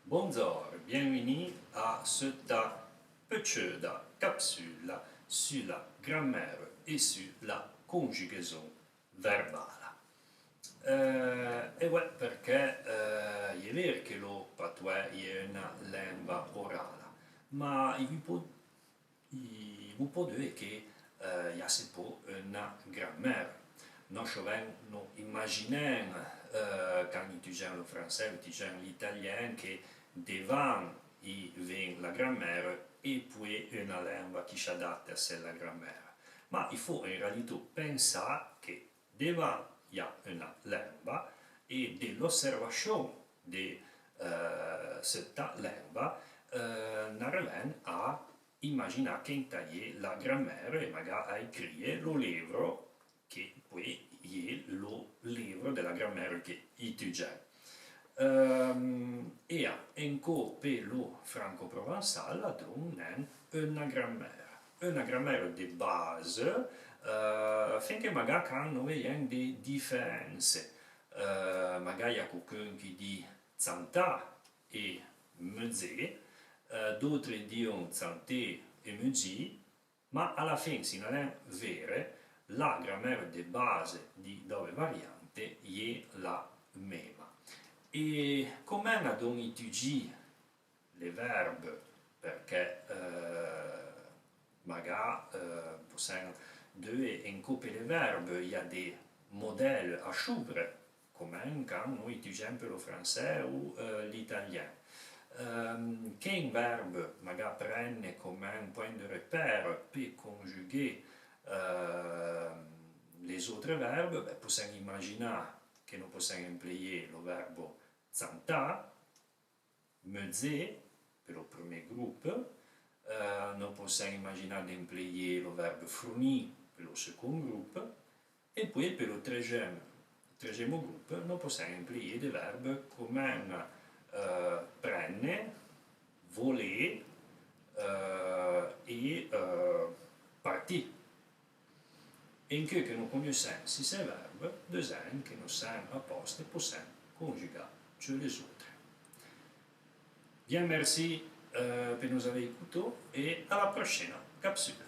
Bonjour, bienvenue à cette petite capsule sur la grammaire et sur la conjugaison verbale. Perché è vero che lo patois è una lingua orale, ma il può dire che il y a assez peu una grammaire. Noi nous imaginons, quand on étudie le français, on étudie l'italien, que devant il vient la grammaire et puis une langue qui s'adapte à cette grammaire. Ma il faut en réalité penser que devant il y a une langue et de l'observation de cette langue, on arrive à imaginer qu'entailler la grammaire et magari à écrire le livre che poi è lo libro della grammaire che étudiant. E ancora per lo franco-provençal donc una grammaire de base finché magari hanno delle differenze. Magari il y a qualcuno che dice zantà e mezzè, d'autres dicono zantè e mezzì, ma alla fine se non è vero la grammaire de base di dove variante è la même. E come on étudie les verbes, perché magari possiamo dire in coppie les verbes, il y a des modèles à suivre, come quand nous étudions le français ou l'italien. Qu'un verbe magari prenne come un point de repère per conjuguer les autres verbes, possiamo immaginare che noi possiamo employer le verbe zantà, mezzè per il primo gruppo, noi possiamo immaginare di employer le verbe fournir per il secondo gruppo e poi per il tredicesimo gruppo noi possiamo employer des verbes come prenne, voler e partir. In che nous connaissons ces verbes, deux ans que nous sommes à poste pour conjuguer sur les autres. Bien, merci pour nous avoir écoutés et à la prochaine capsule.